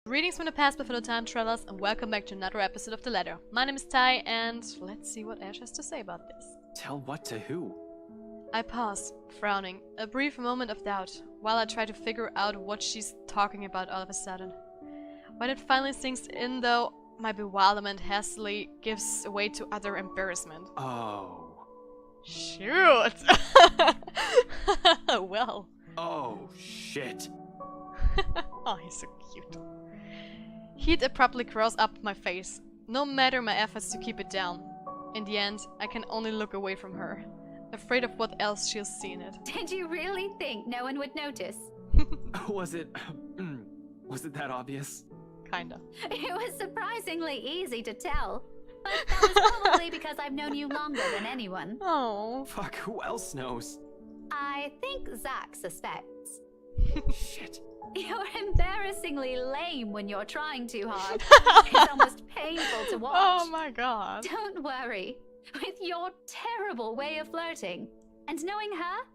Greetings from the past before the time travelers, and welcome back to another episode of The Ladder. My name is Ty, and let's see what Ash has to say about this. Tell what to who? I pause, frowning, a brief moment of doubt, while I try to figure out what she's talking about all of a sudden. When it finally sinks in though, my bewilderment hastily gives way to utter embarrassment. Oh. Shoot! Well. Oh, shit. Oh, he's so cute. Heat abruptly crawls up my face, no matter my efforts to keep it down. In the end, I can only look away from her, afraid of what else she'll see in it. Did you really think no one would notice? Was it that obvious? Kinda. It was surprisingly easy to tell. But that was probably because I've known you longer than anyone. Oh. Fuck, who else knows? I think Zach suspects. Shit. You're embarrassingly lame when you're trying too hard. It's almost painful to watch. Oh my god. Don't worry. With your terrible way of flirting, and knowing her,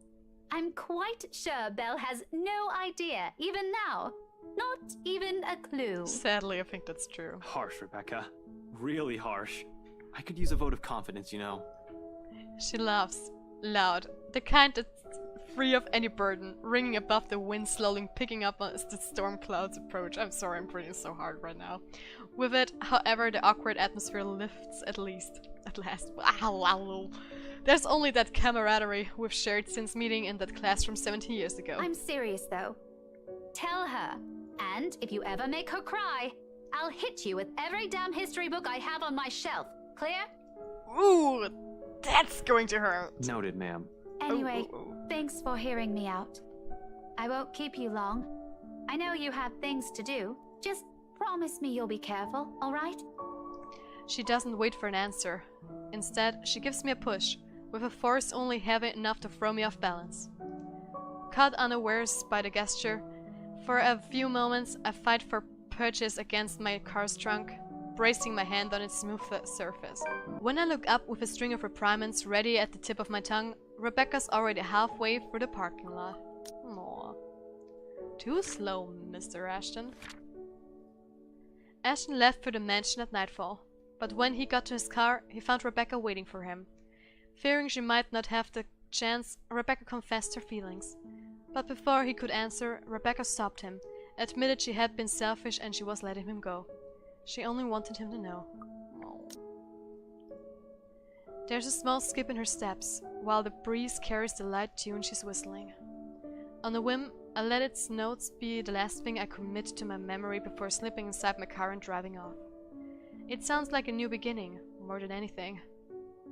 I'm quite sure Belle has no idea, even now. Not even a clue. Sadly, I think that's true. Harsh, Rebecca. Really harsh. I could use a vote of confidence, you know. She laughs, loud, the kind that's free of any burden, ringing above the wind, slowly picking up as the storm clouds approach. I'm sorry, I'm breathing so hard right now. With it, however, the awkward atmosphere lifts at last. Wow. There's only that camaraderie we've shared since meeting in that classroom 17 years ago. I'm serious though. Tell her, and if you ever make her cry, I'll hit you with every damn history book I have on my shelf. Clear? Ooh, that's going to hurt. Noted, ma'am. Anyway, Ooh. thanks for hearing me out. I won't keep you long. I know you have things to do. Just promise me you'll be careful, alright? She doesn't wait for an answer. Instead, she gives me a push, with a force only heavy enough to throw me off balance. Caught unawares by the gesture, for a few moments I fight for purchase against my car's trunk, bracing my hand on its smooth surface. When I look up with a string of reprimands ready at the tip of my tongue, Rebecca's already halfway through the parking lot. Aww. Too slow, Mr. Ashton. Ashton left for the mansion at nightfall, but when he got to his car, he found Rebecca waiting for him. Fearing she might not have the chance, Rebecca confessed her feelings. But before he could answer, Rebecca stopped him, admitted she had been selfish and she was letting him go. She only wanted him to know. Oh. There's a small skip in her steps, while the breeze carries the light tune she's whistling. On a whim, I let its notes be the last thing I commit to my memory before slipping inside my car and driving off. It sounds like a new beginning, more than anything.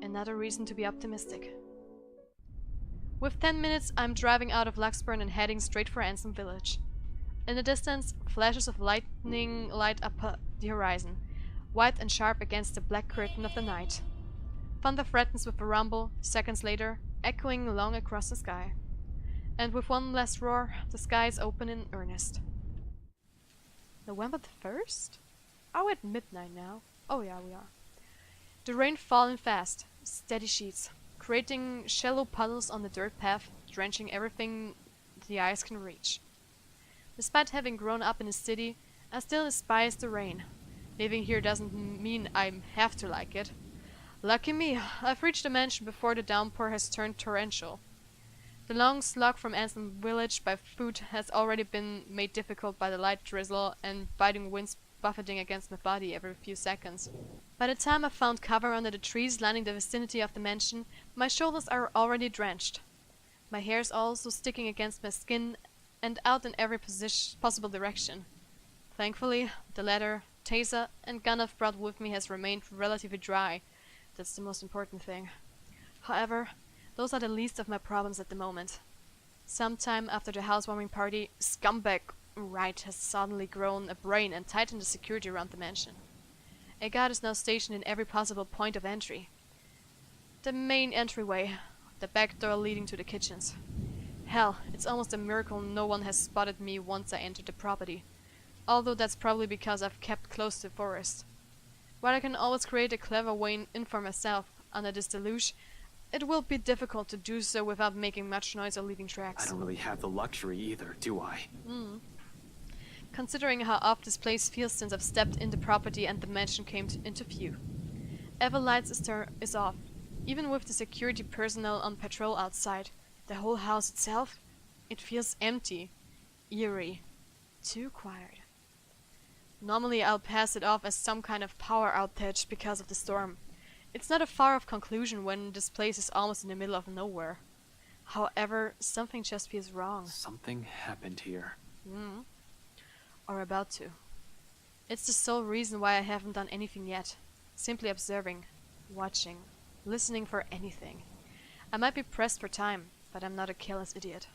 Another reason to be optimistic. With 10 minutes, I'm driving out of Luxburn and heading straight for Anson Village. In the distance, flashes of lightning light up the horizon, white and sharp against the black curtain of the night. Thunder threatens with a rumble, seconds later, echoing long across the sky. And with one last roar, the sky is open in earnest. November the 1st? Are we at midnight now? Oh yeah, we are. The rain falling fast, steady sheets, creating shallow puddles on the dirt path, drenching everything the eyes can reach. Despite having grown up in a city, I still despise the rain. Living here doesn't mean I have to like it. Lucky me, I've reached the mansion before the downpour has turned torrential. The long slog from Anson Village by foot has already been made difficult by the light drizzle and biting winds buffeting against my body every few seconds. By the time I found cover under the trees lining the vicinity of the mansion, my shoulders are already drenched. My hair is also sticking against my skin and out in every possible direction. Thankfully, the ladder, taser, and gun I've brought with me has remained relatively dry. That's the most important thing. However, those are the least of my problems at the moment. Sometime after the housewarming party, scumbag Wright has suddenly grown a brain and tightened the security around the mansion. A guard is now stationed in every possible point of entry. The main entryway, the back door leading to the kitchens. Hell, it's almost a miracle no one has spotted me once I entered the property. Although that's probably because I've kept close to the forest. While I can always create a clever way in for myself under this deluge, it will be difficult to do so without making much noise or leaving tracks. I don't really have the luxury either, do I? considering how off this place feels since I've stepped in the property and the mansion came into view. Every light is off, even with the security personnel on patrol outside. The whole house itself, it feels empty, eerie, too quiet. Normally I'll pass it off as some kind of power outage because of the storm. It's not a far off conclusion when this place is almost in the middle of nowhere. However, something just feels wrong. Something happened here. Or about to. It's the sole reason why I haven't done anything yet. Simply observing, watching, listening for anything. I might be pressed for time, but I'm not a careless idiot.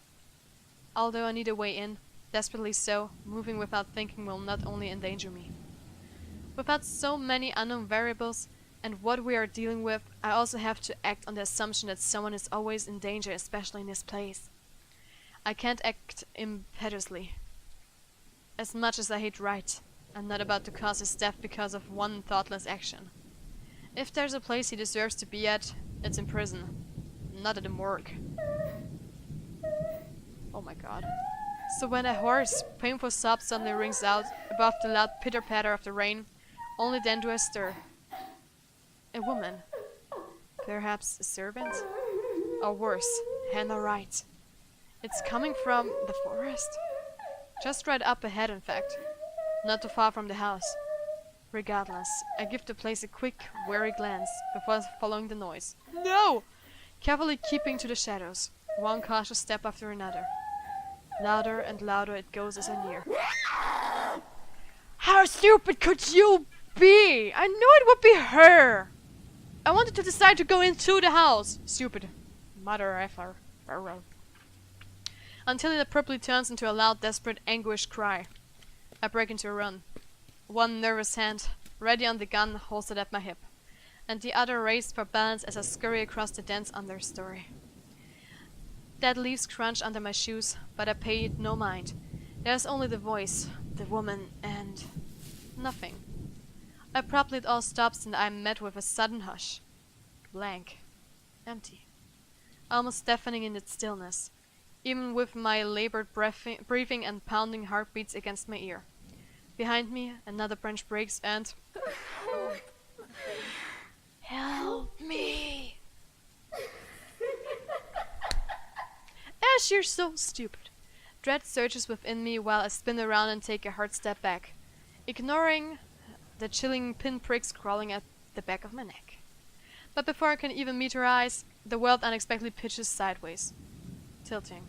Although I need a way in, desperately so, moving without thinking will not only endanger me. Without so many unknown variables and what we are dealing with, I also have to act on the assumption that someone is always in danger, especially in this place. I can't act impetuously. As much as I hate Wright, I'm not about to cause his death because of one thoughtless action. If there's a place he deserves to be at, it's in prison, not at the morgue. Oh my god. So when a hoarse, painful sob suddenly rings out above the loud pitter-patter of the rain, only then do I stir. A woman. Perhaps a servant? Or worse, Hannah Wright. It's coming from the forest. Just right up ahead, in fact. Not too far from the house. Regardless, I give the place a quick, wary glance before following the noise. No! Carefully keeping to the shadows, one cautious step after another. Louder and louder it goes as I near. How stupid could you be? I knew it would be her! I wanted to decide to go into the house. Stupid mother effer. Until it abruptly turns into a loud, desperate, anguished cry. I break into a run. One nervous hand, ready on the gun, holstered at my hip, and the other raised for balance as I scurry across the dense understory. Dead leaves crunch under my shoes, but I pay it no mind. There's only the voice, the woman, and nothing. Abruptly it all stops and I am met with a sudden hush. Blank. Empty. Almost deafening in its stillness, even with my labored breathing and pounding heartbeats against my ear. Behind me, another branch breaks and... Help me! Ash, you're so stupid. Dread surges within me while I spin around and take a hard step back, ignoring the chilling pinpricks crawling at the back of my neck. But before I can even meet her eyes, the world unexpectedly pitches sideways, tilting.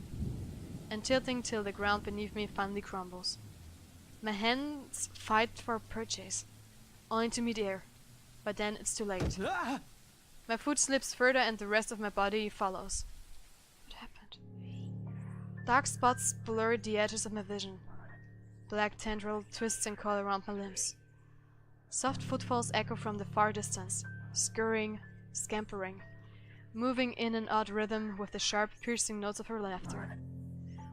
And tilting till the ground beneath me finally crumbles. My hands fight for purchase, only to meet air, but then it's too late. My foot slips further and the rest of my body follows. What happened? Dark spots blur the edges of my vision. Black tendril twists and coil around my limbs. Soft footfalls echo from the far distance, scurrying, scampering, moving in an odd rhythm with the sharp, piercing notes of her laughter.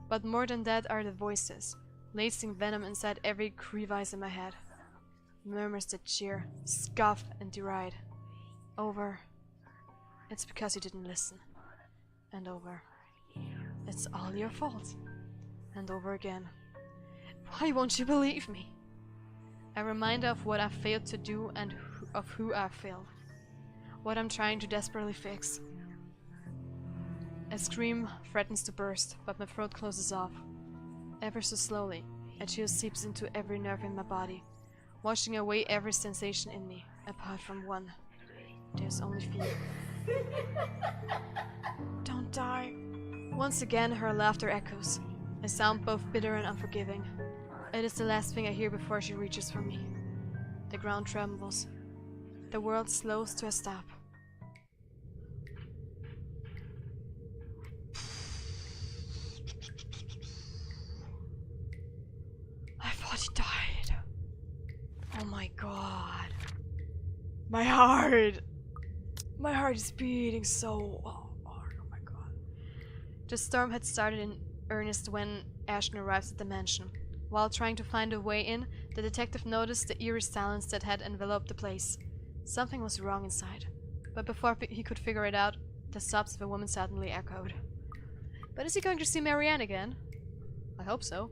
But more than that are the voices, lacing venom inside every crevice in my head. Murmurs that jeer, scoff, and deride. Over. It's because you didn't listen. And over. It's all your fault. And over again. Why won't you believe me? A reminder of what I failed to do and of who I failed. What I'm trying to desperately fix. A scream threatens to burst, but my throat closes off. Ever so slowly, a chill seeps into every nerve in my body, washing away every sensation in me, apart from one. There's only fear. Don't die. Once again, her laughter echoes, a sound both bitter and unforgiving. It is the last thing I hear before she reaches for me. The ground trembles. The world slows to a stop. I thought he died. Oh my god. My heart! My heart is beating so hard. Oh my god. The storm had started in earnest when Ashton arrives at the mansion. While trying to find a way in, the detective noticed the eerie silence that had enveloped the place. Something was wrong inside. But before he could figure it out, the sobs of a woman suddenly echoed. But is he going to see Marianne again? I hope so.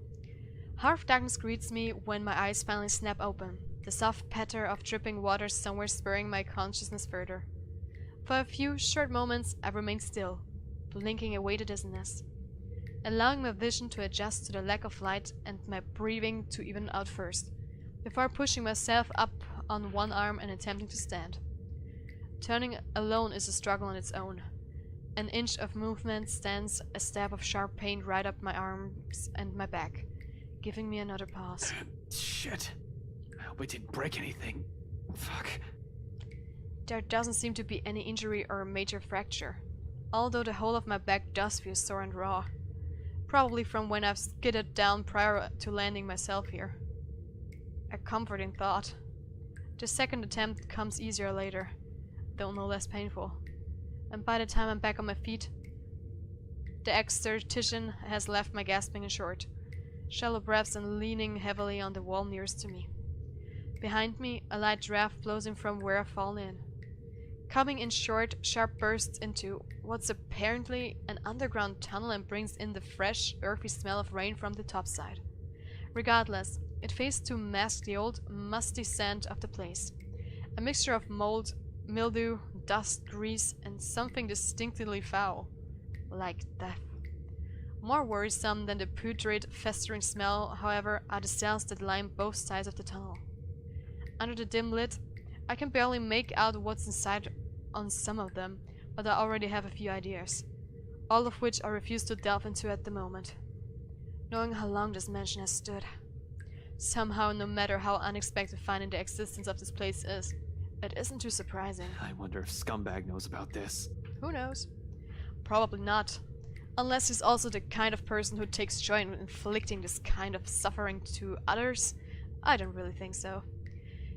Half darkness greets me when my eyes finally snap open, the soft patter of dripping water somewhere spurring my consciousness further. For a few short moments I remain still, blinking away the dizziness, allowing my vision to adjust to the lack of light and my breathing to even out first, before pushing myself up on one arm and attempting to stand. Turning alone is a struggle on its own. An inch of movement stands a stab of sharp pain right up my arms and my back, giving me another pause. Shit. I hope I didn't break anything. Fuck. There doesn't seem to be any injury or major fracture, although the whole of my back does feel sore and raw. Probably from when I've skidded down prior to landing myself here. A comforting thought. The second attempt comes easier later, though no less painful. And by the time I'm back on my feet, the exertion has left my gasping and short, shallow breaths and leaning heavily on the wall nearest to me. Behind me, a light draft blows in from where I've fallen in, coming in short, sharp bursts into what's apparently an underground tunnel and brings in the fresh, earthy smell of rain from the topside. Regardless, it fails to mask the old, musty scent of the place, a mixture of mold, mildew, dust, grease, and something distinctly foul, like death. More worrisome than the putrid, festering smell, however, are the cells that line both sides of the tunnel. Under the dim lit, I can barely make out what's inside on some of them, but I already have a few ideas, all of which I refuse to delve into at the moment. Knowing how long this mansion has stood, somehow, no matter how unexpected finding the existence of this place is, it isn't too surprising. I wonder if Scumbag knows about this. Who knows? Probably not. Unless he's also the kind of person who takes joy in inflicting this kind of suffering to others. I don't really think so.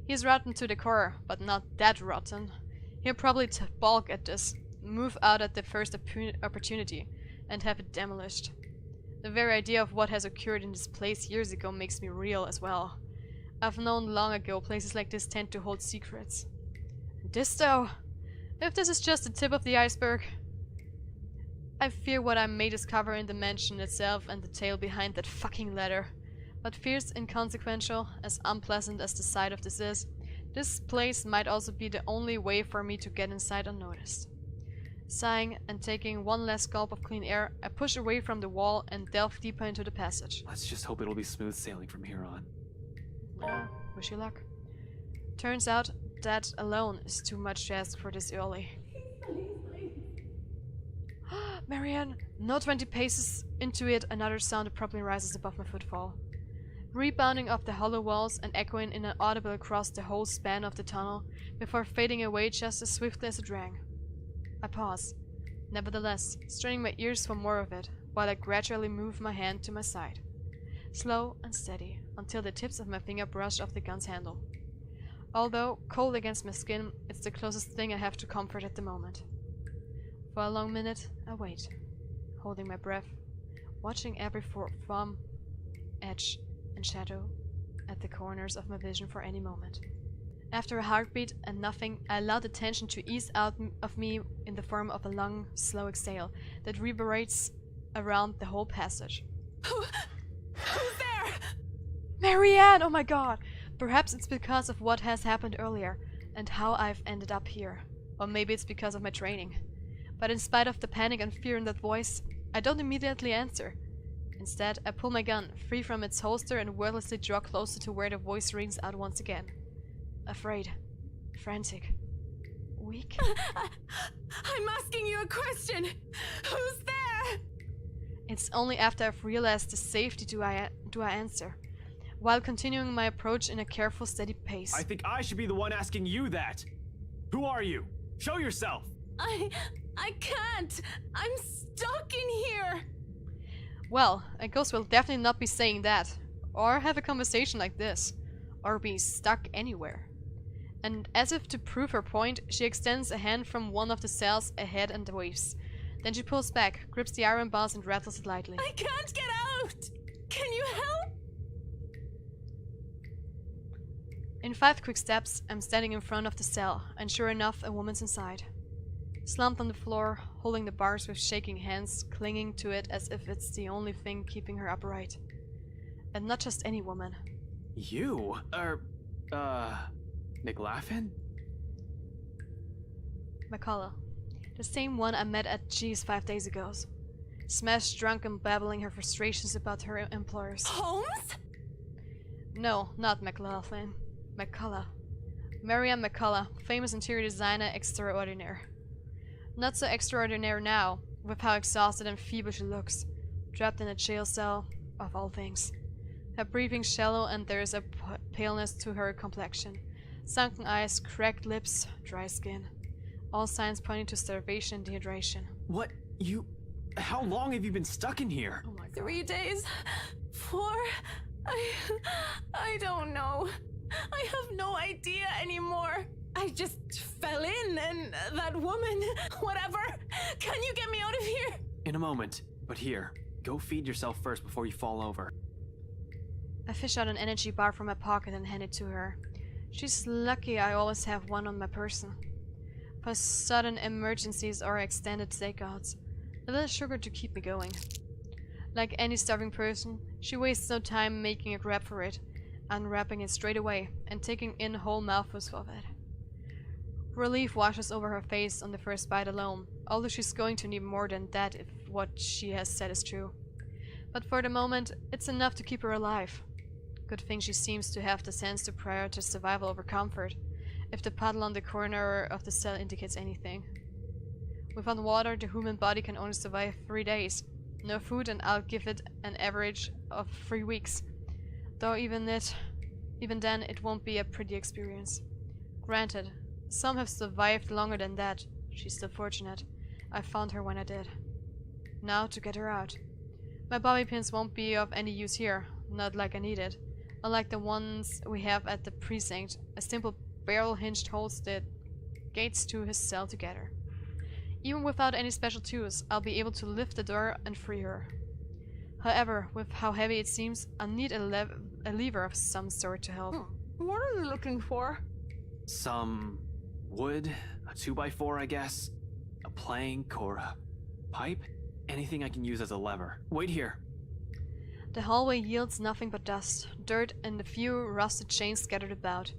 He's rotten to the core, but not that rotten. He'll probably balk at this, move out at the first opportunity, and have it demolished. The very idea of what has occurred in this place years ago makes me reel as well. I've known long ago places like this tend to hold secrets. This though, if this is just the tip of the iceberg, I fear what I may discover in the mansion itself and the tale behind that fucking letter. But fear's inconsequential, as unpleasant as the sight of this is. This place might also be the only way for me to get inside unnoticed. Sighing and taking one last gulp of clean air, I push away from the wall and delve deeper into the passage. Let's just hope it'll be smooth sailing from here on. Yeah, wish you luck. Turns out that alone is too much to ask for this early. Marianne! No 20 paces into it, another sound abruptly rises above my footfall. Rebounding off the hollow walls and echoing inaudible across the whole span of the tunnel, before fading away just as swiftly as it rang. I pause, nevertheless, straining my ears for more of it, while I gradually move my hand to my side. Slow and steady, until the tips of my finger brush off the gun's handle. Although cold against my skin, it's the closest thing I have to comfort at the moment. For a long minute, I wait, holding my breath, watching every form, edge, and shadow at the corners of my vision for any moment. After a heartbeat and nothing, I allow the tension to ease out of me in the form of a long, slow exhale that reverberates around the whole passage. Who's there? Marianne! Oh my god! Perhaps it's because of what has happened earlier, and how I've ended up here. Or maybe it's because of my training. But in spite of the panic and fear in that voice, I don't immediately answer. Instead, I pull my gun free from its holster and wordlessly draw closer to where the voice rings out once again. Afraid. Frantic. Weak. I'm asking you a question. Who's there? It's only after I've realized the safety do I answer, while continuing my approach in a careful, steady pace. I think I should be the one asking you that. Who are you? Show yourself! I can't. I'm stuck in here. Well, a ghost will definitely not be saying that, or have a conversation like this, or be stuck anywhere. And as if to prove her point, she extends a hand from one of the cells ahead and waves. Then she pulls back, grips the iron bars and rattles it lightly. I can't get out. Can you help? In 5 quick steps, I'm standing in front of the cell, and sure enough, a woman's inside. Slumped on the floor, holding the bars with shaking hands, clinging to it as if it's the only thing keeping her upright. And not just any woman. You? McLaughlin? McCullough. The same one I met at G's 5 days ago. Smashed drunk and babbling her frustrations about her employers. Holmes? No, not McLaughlin. McCullough. Marianne McCullough, famous interior designer extraordinaire. Not so extraordinary now, with how exhausted and feeble she looks, trapped in a jail cell, of all things. Her breathing shallow and there is a paleness to her complexion. Sunken eyes, cracked lips, dry skin. All signs pointing to starvation and dehydration. What? How long have you been stuck in here? Oh my god. 3 days? 4? I don't know. I have no idea anymore. I just fell in and that woman, whatever. Can you get me out of here? In a moment. But here, go feed yourself first before you fall over. I fish out an energy bar from my pocket and hand it to her. She's lucky I always have one on my person. For sudden emergencies or extended stakeouts. A little sugar to keep me going. Like any starving person, she wastes no time making a grab for it, unwrapping it straight away, and taking in whole mouthfuls of it. Relief washes over her face on the first bite alone, although she's going to need more than that if what she has said is true. But for the moment, it's enough to keep her alive. Good thing she seems to have the sense to prioritize survival over comfort, if the puddle on the corner of the cell indicates anything. Without water, the human body can only survive 3 days. No food, and I'll give it an average of 3 weeks. Though even then, it won't be a pretty experience. Granted, some have survived longer than that. She's still fortunate. I found her when I did. Now to get her out. My bobby pins won't be of any use here, not like I need it. Unlike the ones we have at the precinct, a simple barrel hinge holds the gates to his cell together. Even without any special tools, I'll be able to lift the door and free her. However, with how heavy it seems, I'll need a lever of some sort to help. What are you looking for? Some wood, a 2x4 I guess, a plank or a pipe, anything I can use as a lever. Wait here. The hallway yields nothing but dust, dirt and a few rusted chains scattered about.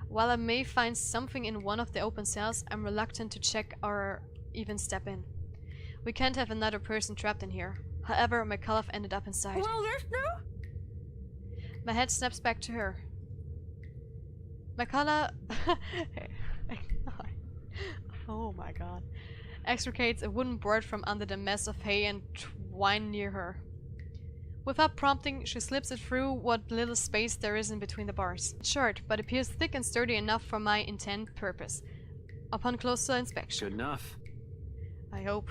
While I may find something in one of the open cells, I'm reluctant to check or even step in. We can't have another person trapped in here. However, McCullough ended up inside. Well, there's no... My head snaps back to her. McCullough... Oh my god. Extricates a wooden board from under the mess of hay and twine near her. Without prompting, she slips it through what little space there is in between the bars. It's short, but appears thick and sturdy enough for my intended purpose. Upon closer inspection. Good enough. I hope.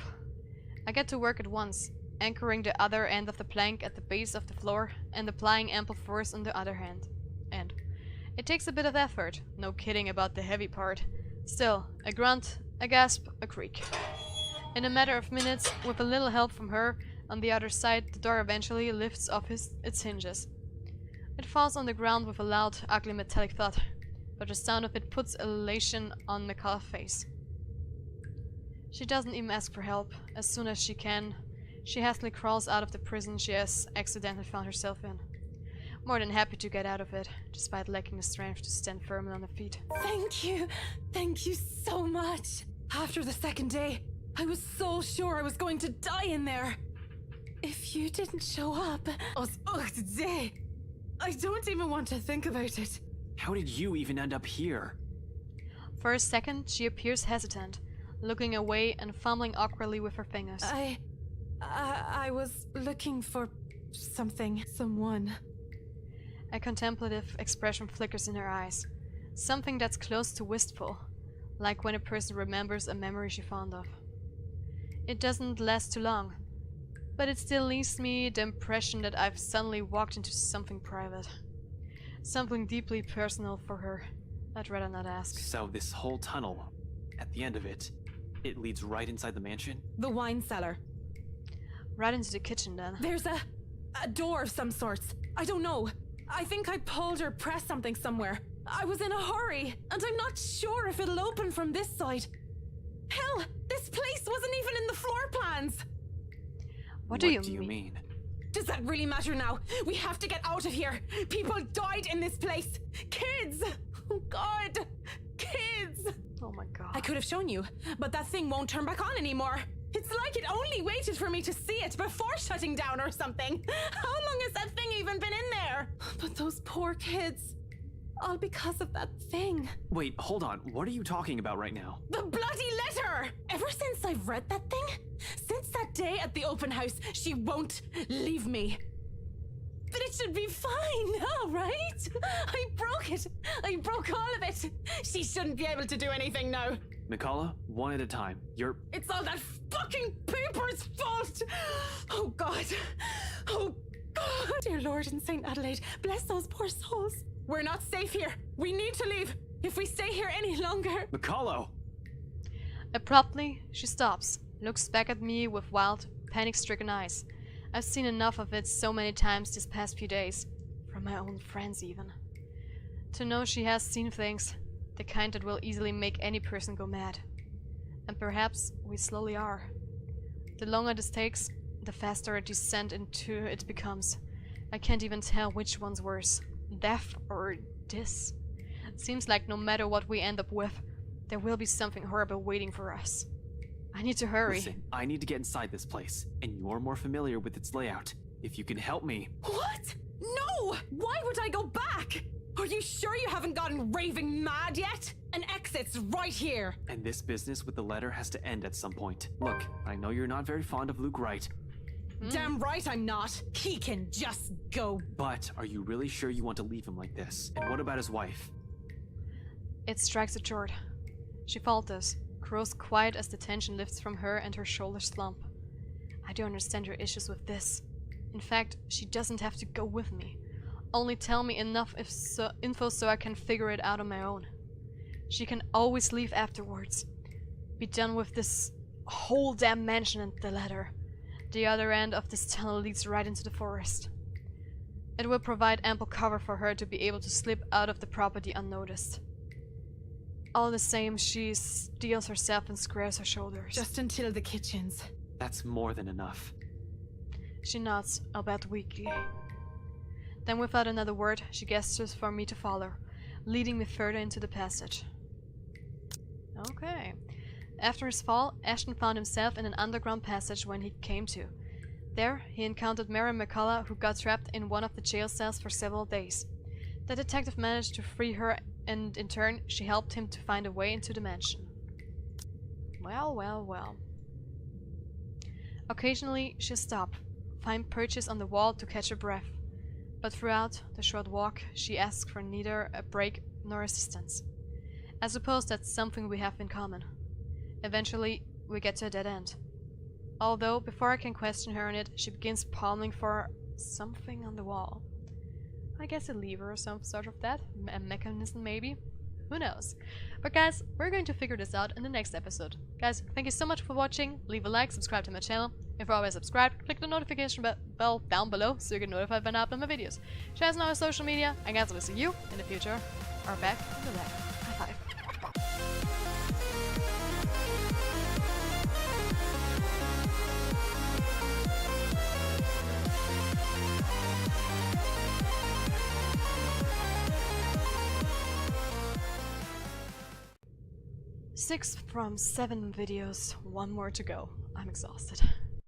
I get to work at once, anchoring the other end of the plank at the base of the floor and applying ample force on the other hand. It takes a bit of effort, no kidding about the heavy part. Still, a grunt, a gasp, a creak. In a matter of minutes, with a little help from her, on the other side, the door eventually lifts off its hinges. It falls on the ground with a loud, ugly metallic thud, but the sound of it puts elation on McCullough's face. She doesn't even ask for help. As soon as she can, she hastily crawls out of the prison she has accidentally found herself in. More than happy to get out of it, despite lacking the strength to stand firmly on her feet. Thank you. Thank you so much. After the second day, I was so sure I was going to die in there. If you didn't show up, today, I don't even want to think about it. How did you even end up here? For a second, she appears hesitant, looking away and fumbling awkwardly with her fingers. I was looking for something, someone. A contemplative expression flickers in her eyes. Something that's close to wistful, like when a person remembers a memory she fond of. It doesn't last too long, but it still leaves me the impression that I've suddenly walked into something private. Something deeply personal for her. I'd rather not ask. So this whole tunnel, at the end of it, it leads right inside the mansion? The wine cellar. Right into the kitchen, then. There's a door of some sorts. I don't know. I think I pulled or pressed something somewhere. I was in a hurry, and I'm not sure if it'll open from this side. Hell, this place wasn't even in the floor plans! What do you mean? Does that really matter now? We have to get out of here. People died in this place. Kids! Oh God! Kids! Oh my god. I could have shown you, but that thing won't turn back on anymore. It's like it only waited for me to see it before shutting down or something. How long has that thing even been in there? But those poor kids. All because of that thing. Wait, hold on. What are you talking about right now? The bloody letter! Ever since I've read that thing, since that day at the open house, she won't leave me. But it should be fine now, right? I broke it. I broke all of it. She shouldn't be able to do anything now. McCullough, one at a time. It's all that fucking paper's fault! Oh God. Oh God. Dear Lord in St. Adelaide, bless those poor souls. We're not safe here. We need to leave. If we stay here any longer... McCullough! Abruptly, she stops, looks back at me with wild, panic-stricken eyes. I've seen enough of it so many times these past few days. From my own friends even. To know she has seen things, the kind that will easily make any person go mad. And perhaps we slowly are. The longer this takes, the faster a descent into it becomes. I can't even tell which one's worse. Death or this. It seems like no matter what we end up with, there will be something horrible waiting for us. I need to hurry. Listen, I need to get inside this place, and you're more familiar with its layout. If you can help me... What? No! Why would I go back? Are you sure you haven't gotten raving mad yet? An exit's right here. And this business with the letter has to end at some point. Look, I know you're not very fond of Luke Wright. Damn right I'm not. He can just go. But are you really sure you want to leave him like this? And what about his wife? It strikes a chord. She falters, grows quiet as the tension lifts from her and her shoulders slump. I don't understand her issues with this. In fact, she doesn't have to go with me. Only tell me enough info so I can figure it out on my own. She can always leave afterwards. Be done with this whole damn mansion and the letter. The other end of this tunnel leads right into the forest. It will provide ample cover for her to be able to slip out of the property unnoticed. All the same, she steels herself and squares her shoulders. Just until the kitchens. That's more than enough. She nods, albeit weakly. Then without another word, she gestures for me to follow, leading me further into the passage. Okay. After his fall, Ashton found himself in an underground passage when he came to. There, he encountered Marianne McCullough, who got trapped in one of the jail cells for several days. The detective managed to free her, and in turn, she helped him to find a way into the mansion. Well, well, well. Occasionally, she stopped, find perches on the wall to catch her breath. But throughout the short walk, she asked for neither a break nor assistance. I suppose that's something we have in common. Eventually, we get to a dead end. Although, before I can question her on it, she begins palming for something on the wall. I guess a lever or some sort of that. A mechanism, maybe? Who knows? But guys, we're going to figure this out in the next episode. Guys, thank you so much for watching. Leave a like, subscribe to my channel. If you're already subscribed, click the notification bell down below so you get notified when I upload my videos. Share us on our social media, and guys, we'll see you in the future or back in the lab. High five. 6 from 7 videos, 1 more to go. I'm exhausted.